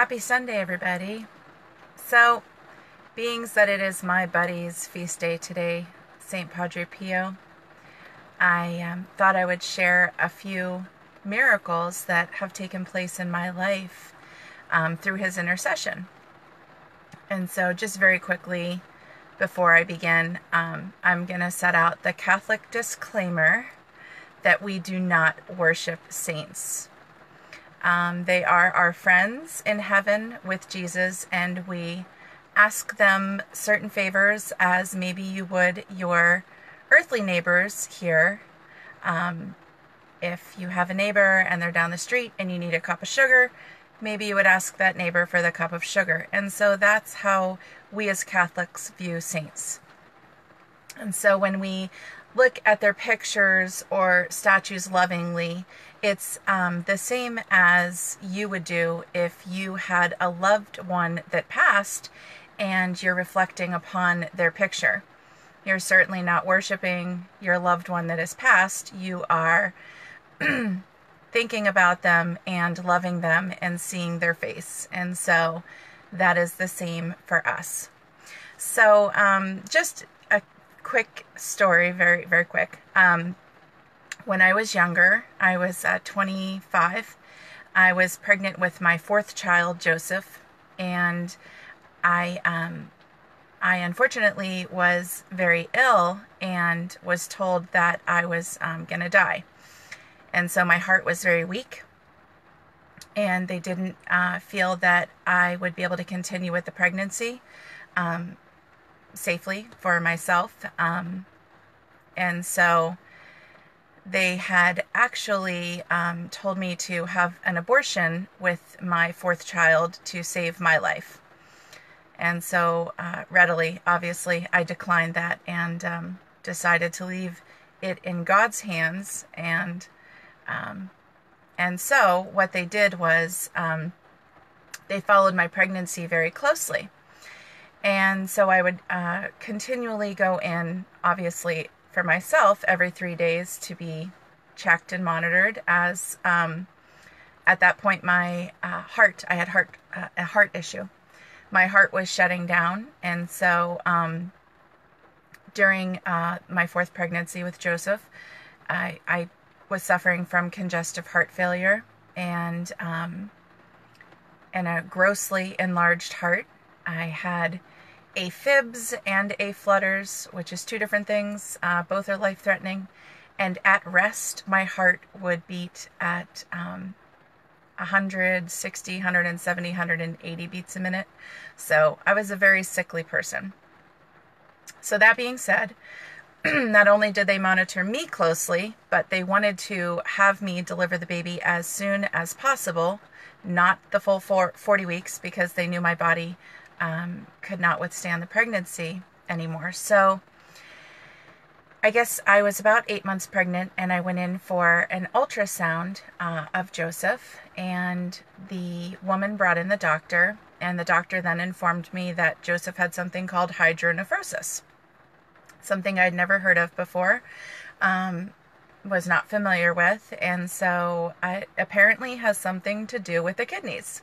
Happy Sunday, everybody. So, being that it is my buddy's feast day today, St. Padre Pio, I thought I would share a few miracles that have taken place in my life through his intercession. And so, just very quickly, before I begin, I'm going to set out the Catholic disclaimer that we do not worship saints. They are our friends in heaven with Jesus, and we ask them certain favors as maybe you would your earthly neighbors here. If you have a neighbor and they're down the street and you need a cup of sugar, maybe you would ask that neighbor for the cup of sugar. And so that's how we as Catholics view saints. And so when we look at their pictures or statues lovingly, it's the same as you would do if you had a loved one that passed and you're reflecting upon their picture. You're certainly not worshiping your loved one that has passed. You are thinking about them and loving them and seeing their face. And so that is the same for us. So just a quick story, very, very quick. When I was younger, I was 25, I was pregnant with my fourth child, Joseph, and I unfortunately was very ill and was told that I was going to die. And so my heart was very weak, and they didn't feel that I would be able to continue with the pregnancy safely for myself. And so they had actually told me to have an abortion with my fourth child to save my life. And so readily, obviously, I declined that and decided to leave it in God's hands. And so what they did was they followed my pregnancy very closely. And so I would continually go in, obviously, for myself every 3 days to be checked and monitored, as at that point my I had a heart issue. My heart was shutting down, and so during my fourth pregnancy with Joseph, I was suffering from congestive heart failure and a grossly enlarged heart. I had AFibs and AFlutters, which is two different things. Both are life-threatening. And at rest, my heart would beat at 160, 170, 180 beats a minute. So I was a very sickly person. So that being said, not only did they monitor me closely, but they wanted to have me deliver the baby as soon as possible, not the full 40 weeks, because they knew my body could not withstand the pregnancy anymore. So I guess I was about 8 months pregnant, and I went in for an ultrasound of Joseph, and the woman brought in the doctor, and the doctor then informed me that Joseph had something called hydronephrosis, something I'd never heard of before, was not familiar with, and so it apparently has something to do with the kidneys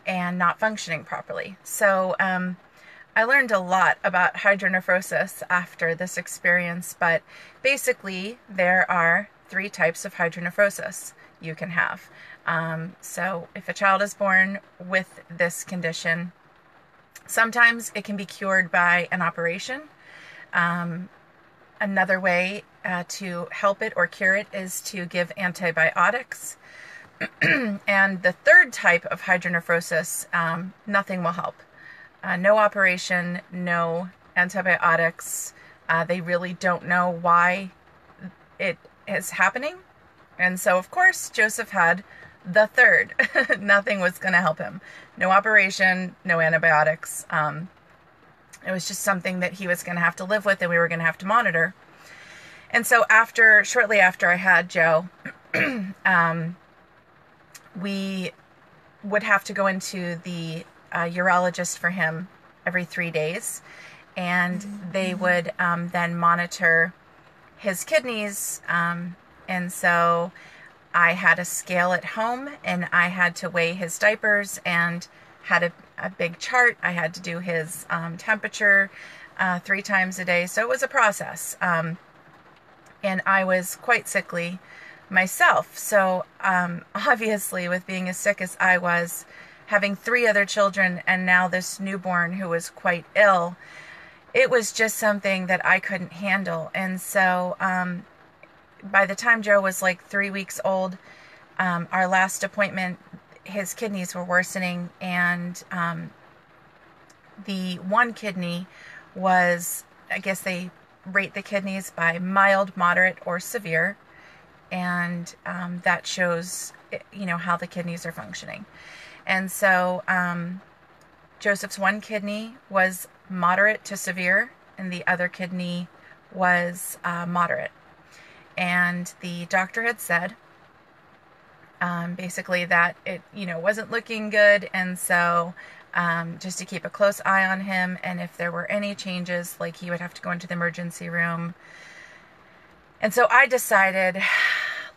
and not functioning properly. So I learned a lot about hydronephrosis after this experience, but basically there are 3 types of hydronephrosis you can have. So if a child is born with this condition, sometimes it can be cured by an operation. Another way to help it or cure it is to give antibiotics. And the third type of hydronephrosis, nothing will help. No operation, no antibiotics. They really don't know why it is happening. And so, of course, Joseph had the third. Nothing was going to help him. No operation, no antibiotics. It was just something that he was going to have to live with, and we were going to have to monitor. And so shortly after I had Joe, we would have to go into the urologist for him every 3 days, and they would then monitor his kidneys, and so I had a scale at home, and I had to weigh his diapers and had a big chart. I had to do his temperature 3 times a day. So it was a process. And I was quite sickly myself. So obviously, with being as sick as I was, having 3 other children, and now this newborn who was quite ill, it was just something that I couldn't handle. And so by the time Joe was like 3 weeks old, our last appointment, his kidneys were worsening, and the one kidney was, I guess they rate the kidneys by mild, moderate, or severe, and that shows, how the kidneys are functioning. And so Joseph's one kidney was moderate to severe, and the other kidney was moderate. And the doctor had said basically that it, wasn't looking good, and so just to keep a close eye on him, and if there were any changes, like he would have to go into the emergency room. And so I decided,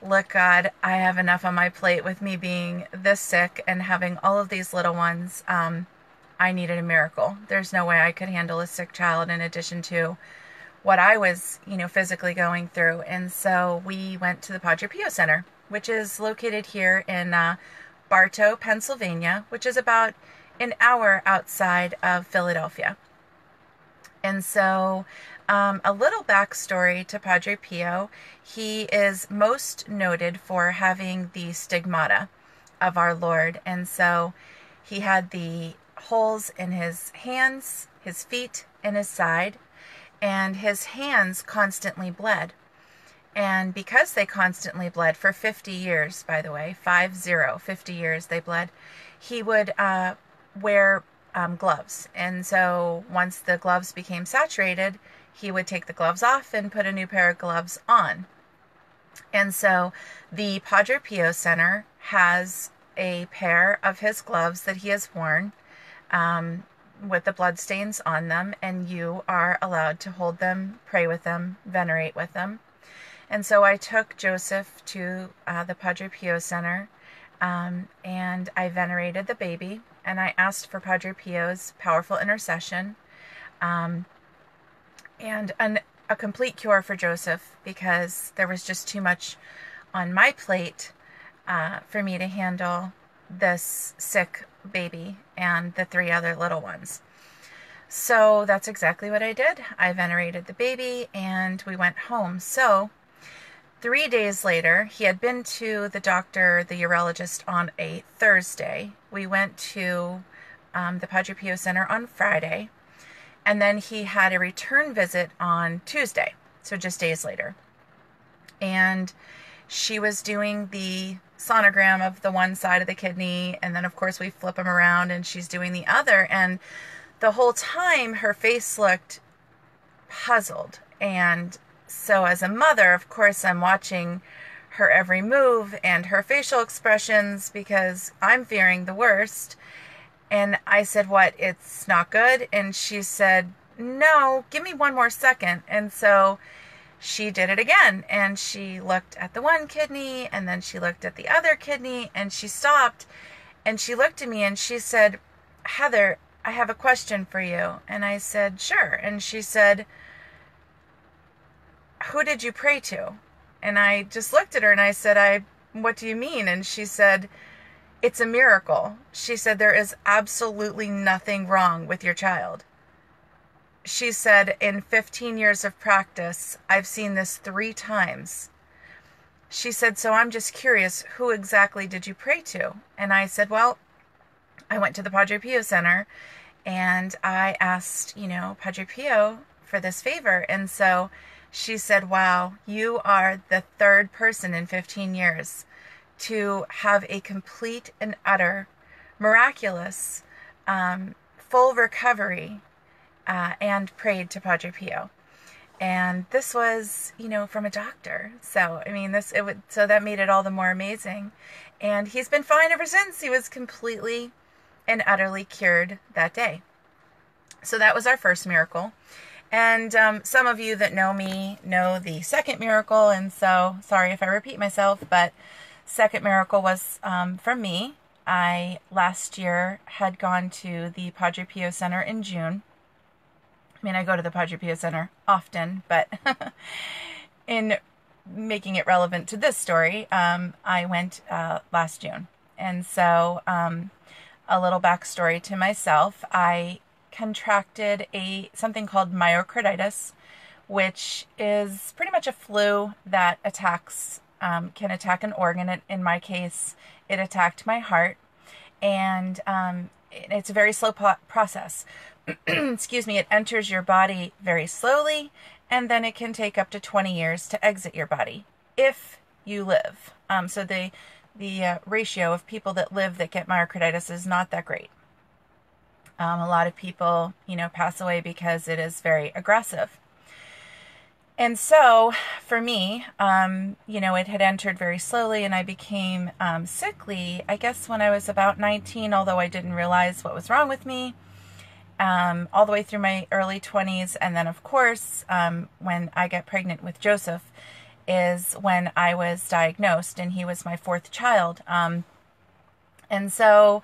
look, God, I have enough on my plate with me being this sick and having all of these little ones. I needed a miracle. There's no way I could handle a sick child in addition to what I was, physically going through. And so we went to the Padre Pio Center, which is located here in Bartow, Pennsylvania, which is about an hour outside of Philadelphia. And so a little backstory to Padre Pio. He is most noted for having the stigmata of our Lord. And so he had the holes in his hands, his feet, and his side, and his hands constantly bled. And because they constantly bled for 50 years, by the way, 50 years they bled, he would wear gloves. And so once the gloves became saturated, he would take the gloves off and put a new pair of gloves on. And so the Padre Pio Center has a pair of his gloves that he has worn with the blood stains on them, and you are allowed to hold them, pray with them, venerate with them. And so I took Joseph to the Padre Pio Center, and I venerated the baby, and I asked for Padre Pio's powerful intercession, and a complete cure for Joseph, because there was just too much on my plate for me to handle this sick baby and the 3 other little ones. So that's exactly what I did. I venerated the baby, and we went home. So 3 days later, he had been to the doctor, the urologist, on a Thursday. We went to the Padre Pio Center on Friday, and then he had a return visit on Tuesday, so just days later. And she was doing the sonogram of the one side of the kidney, and then of course we flip him around and she's doing the other, and the whole time her face looked puzzled. And so as a mother, of course, I'm watching her every move and her facial expressions, because I'm fearing the worst. And I said, what, it's not good? And she said, no, give me 1 more second. And so she did it again, and she looked at the one kidney, and then she looked at the other kidney, and she stopped, and she looked at me, and she said, Heather, I have a question for you. And I said, sure. And she said, who did you pray to? And I just looked at her, and I said, what do you mean? And she said, it's a miracle. She said, there is absolutely nothing wrong with your child. She said, in 15 years of practice, I've seen this 3 times. She said, so I'm just curious, who exactly did you pray to? And I said, well, I went to the Padre Pio Center, and I asked, Padre Pio for this favor. And so she said, wow, you are the 3rd person in 15 years to have a complete and utter, miraculous, full recovery, and prayed to Padre Pio. And this was, from a doctor. So, so that made it all the more amazing. And he's been fine ever since. He was completely and utterly cured that day. So that was our first miracle. And some of you that know me know the second miracle. And so, sorry if I repeat myself, but second miracle was from me. I last year had gone to the Padre Pio Center in June. I mean, I go to the Padre Pio Center often, but in making it relevant to this story, I went last June. And so a little backstory to myself, I contracted something called myocarditis, which is pretty much a flu that can attack an organ. In my case, it attacked my heart, and it's a very slow process. Excuse me, it enters your body very slowly, and then it can take up to 20 years to exit your body if you live. So the ratio of people that live that get myocarditis is not that great. A lot of people, pass away because it is very aggressive. And so for me, it had entered very slowly, and I became sickly, I guess, when I was about 19, although I didn't realize what was wrong with me, all the way through my early 20s. And then, of course, when I got pregnant with Joseph is when I was diagnosed, and he was my fourth child. And so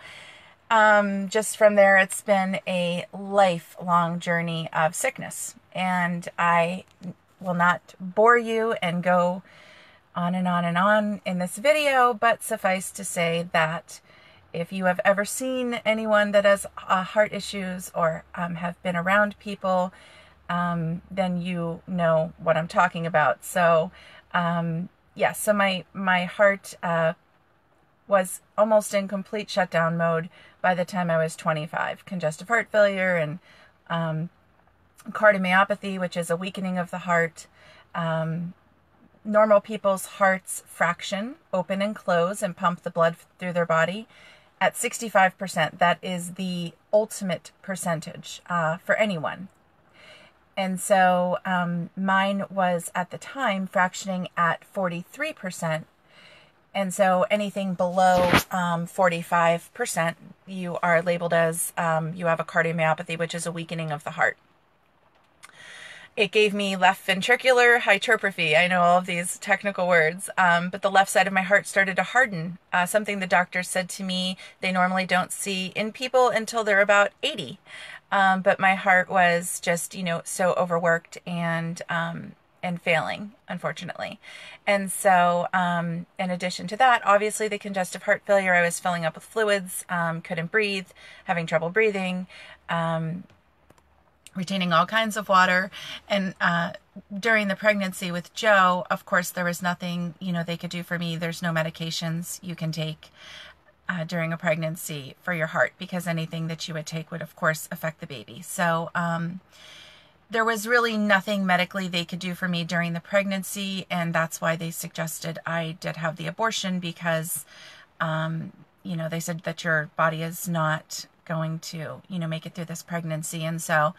just from there, it's been a lifelong journey of sickness. And I will not bore you and go on and on and on in this video, but suffice to say that if you have ever seen anyone that has heart issues or have been around people, then you know what I'm talking about. So, so my heart was almost in complete shutdown mode by the time I was 25. Congestive heart failure and cardiomyopathy, which is a weakening of the heart. Normal people's hearts fraction, open and close, and pump the blood through their body at 65%. That is the ultimate percentage for anyone. And so mine was at the time fractioning at 43%. And so anything below 45%, you are labeled as you have a cardiomyopathy, which is a weakening of the heart. It gave me left ventricular hypertrophy. I know all of these technical words, but the left side of my heart started to harden, something the doctors said to me they normally don't see in people until they're about 80. But my heart was just, so overworked and failing, unfortunately. And so in addition to that, obviously the congestive heart failure, I was filling up with fluids, couldn't breathe, having trouble breathing, retaining all kinds of water. And during the pregnancy with Joe, of course, there was nothing, they could do for me. There's no medications you can take during a pregnancy for your heart, because anything that you would take would, of course, affect the baby. So there was really nothing medically they could do for me during the pregnancy, and that's why they suggested I did have the abortion, because, they said that your body is not going to, make it through this pregnancy. And so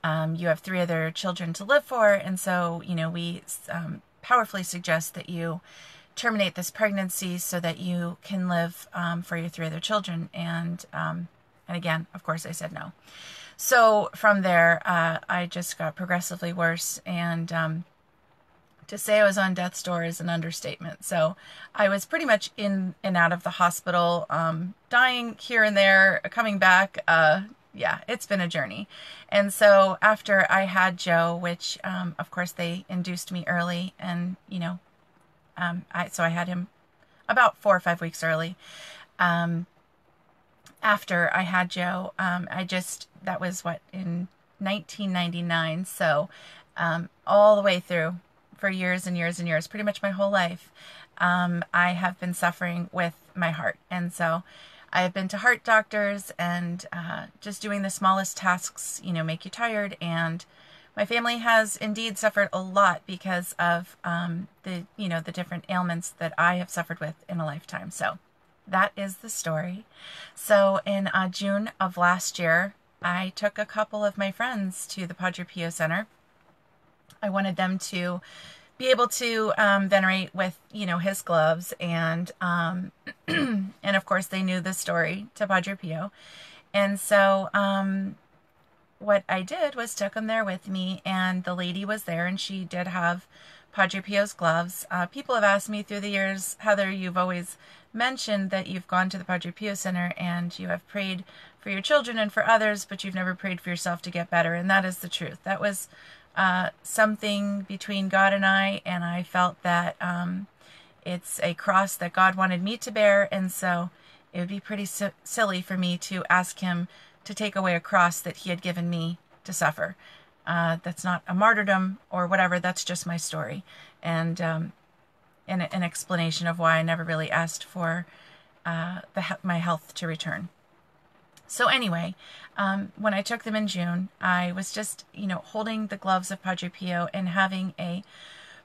you have 3 other children to live for. And so, we powerfully suggest that you terminate this pregnancy so that you can live for your 3 other children. And again, of course, I said no. So from there, I just got progressively worse. And to say I was on death's door is an understatement. So I was pretty much in and out of the hospital, dying here and there, coming back. It's been a journey. And so after I had Joe, which, of course, they induced me early, and, I had him about 4 or 5 weeks early. After I had Joe, that was in 1999. So all the way through, for years and years and years, pretty much my whole life, I have been suffering with my heart. And so I have been to heart doctors, and just doing the smallest tasks, make you tired. And my family has indeed suffered a lot because of the different ailments that I have suffered with in a lifetime. So that is the story. So in June of last year, I took a couple of my friends to the Padre Pio Center. I wanted them to be able to venerate with, his gloves, and and of course they knew the story to Padre Pio. And so what I did was took them there with me, and the lady was there, and she did have Padre Pio's gloves. People have asked me through the years, Heather, you've always mentioned that you've gone to the Padre Pio Center and you have prayed for your children and for others, but you've never prayed for yourself to get better. And that is the truth. That was something between God and I felt that it's a cross that God wanted me to bear, and so it would be pretty silly for me to ask him to take away a cross that he had given me to suffer. That's not a martyrdom or whatever, that's just my story. And an explanation of why I never really asked for my health to return. So anyway, when I took them in June, I was just, holding the gloves of Padre Pio and having a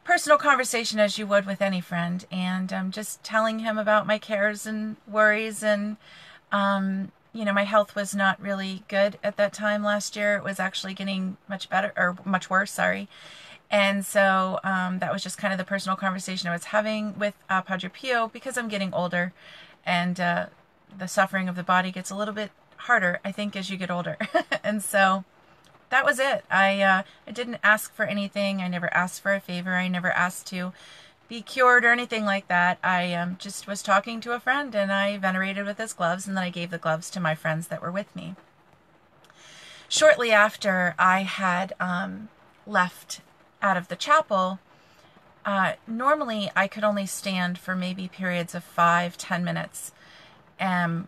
personal conversation as you would with any friend, and just telling him about my cares and worries. And my health was not really good at that time last year. It was actually getting much worse, sorry. And so that was just kind of the personal conversation I was having with Padre Pio, because I'm getting older, and the suffering of the body gets a little bit harder, I think, as you get older. And so that was it. I didn't ask for anything. I never asked for a favor. I never asked to be cured or anything like that. I just was talking to a friend, and I venerated with his gloves, and then I gave the gloves to my friends that were with me. Shortly after I had left out of the chapel, normally I could only stand for maybe periods of 5-10 minutes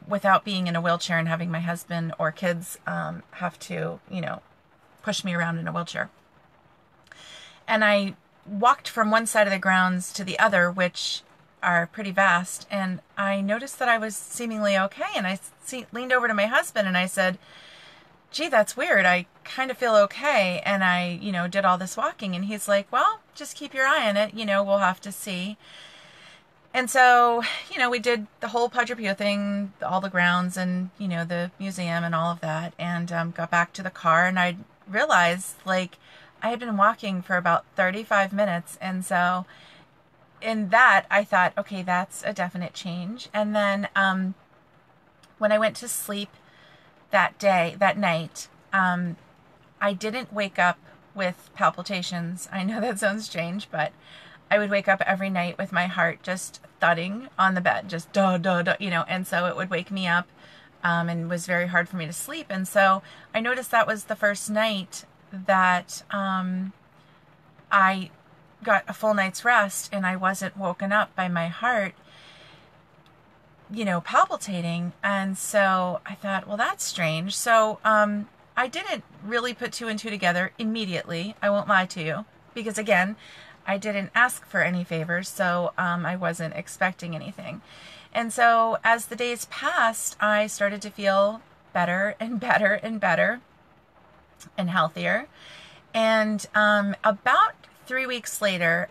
without being in a wheelchair and having my husband or kids have to, push me around in a wheelchair. And I walked from one side of the grounds to the other, which are pretty vast, and I noticed that I was seemingly okay, and I leaned over to my husband and I said, gee, that's weird. I kind of feel okay. And I, did all this walking, and he's like, well, just keep your eye on it. We'll have to see. And so, we did the whole Padre Pio thing, all the grounds and, the museum and all of that, and got back to the car, and I realized, I had been walking for about 35 minutes. And so in that, I thought, okay, that's a definite change. And then when I went to sleep that night, I didn't wake up with palpitations. I know that sounds strange, but I would wake up every night with my heart just thudding on the bed, just duh, duh, duh, and so it would wake me up, and was very hard for me to sleep. And so I noticed that was the first night that I got a full night's rest, and I wasn't woken up by my heart, palpitating. And so I thought, well, that's strange. So I didn't really put two and two together immediately. I won't lie to you, because again, I didn't ask for any favors, so I wasn't expecting anything. And so as the days passed, I started to feel better and better and better and healthier. And about 3 weeks later,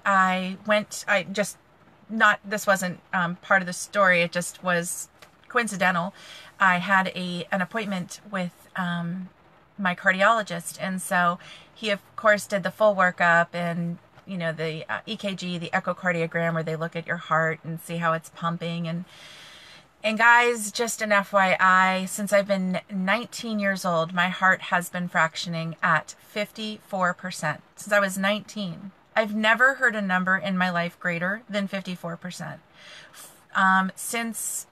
this wasn't part of the story, it just was coincidental. I had an appointment with my cardiologist, and so he of course did the full workup, and the EKG, the echocardiogram, where they look at your heart and see how it's pumping. And guys, just an FYI, since I've been 19 years old, my heart has been fractioning at 54%. Since I was 19. I've never heard a number in my life greater than 54%. Since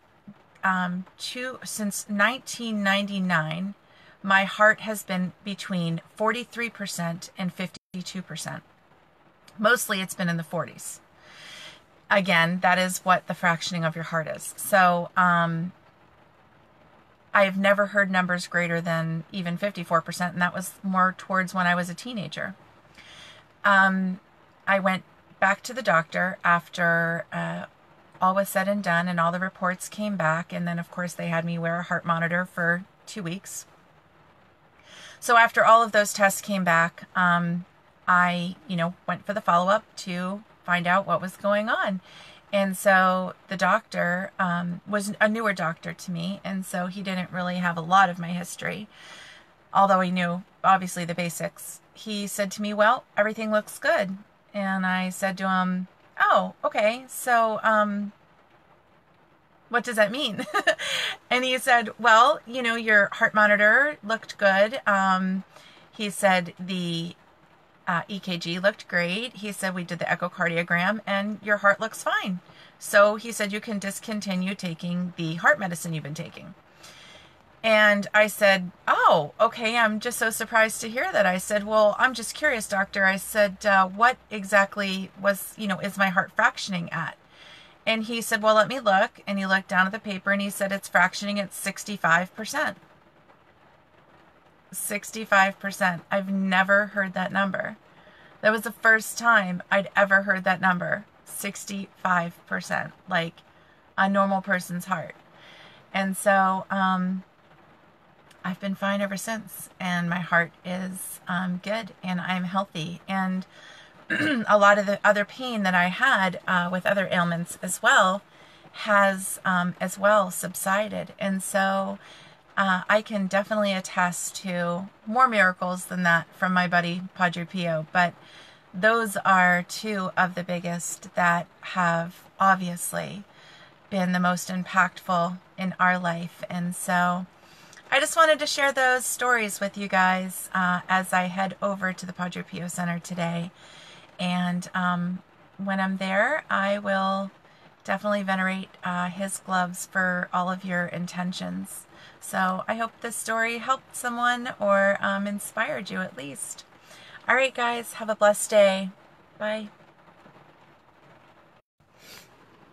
1999, my heart has been between 43% and 52%. Mostly it's been in the 40s. Again, that is what the fractioning of your heart is. So I've never heard numbers greater than even 54%, and that was more towards when I was a teenager. I went back to the doctor after all was said and done, and all the reports came back, and then of course they had me wear a heart monitor for 2 weeks. So after all of those tests came back, I, went for the follow-up to find out what was going on. And so the doctor was a newer doctor to me, and so he didn't really have a lot of my history, although he knew, obviously, the basics. He said to me, well, everything looks good. And I said to him, oh, okay, so what does that mean? And he said, well, your heart monitor looked good. He said the EKG looked great. He said, we did the echocardiogram and your heart looks fine. So he said, you can discontinue taking the heart medicine you've been taking. And I said, oh, okay, I'm just so surprised to hear that. I said, well, I'm just curious, doctor. I said, what exactly was, is my heart fractioning at? And he said, well, let me look. And he looked down at the paper and he said, it's fractioning at 65%. 65%. I've never heard that number. That was the first time I'd ever heard that number. 65%, like a normal person's heart. And so, I've been fine ever since, and my heart is good, and I'm healthy. And a lot of the other pain that I had with other ailments as well has as well subsided. And so I can definitely attest to more miracles than that from my buddy Padre Pio, but those are two of the biggest that have obviously been the most impactful in our life. And so I just wanted to share those stories with you guys as I head over to the Padre Pio Center today. And when I'm there, I will definitely venerate his gloves for all of your intentions. So I hope this story helped someone or inspired you at least. All right, guys, have a blessed day. Bye.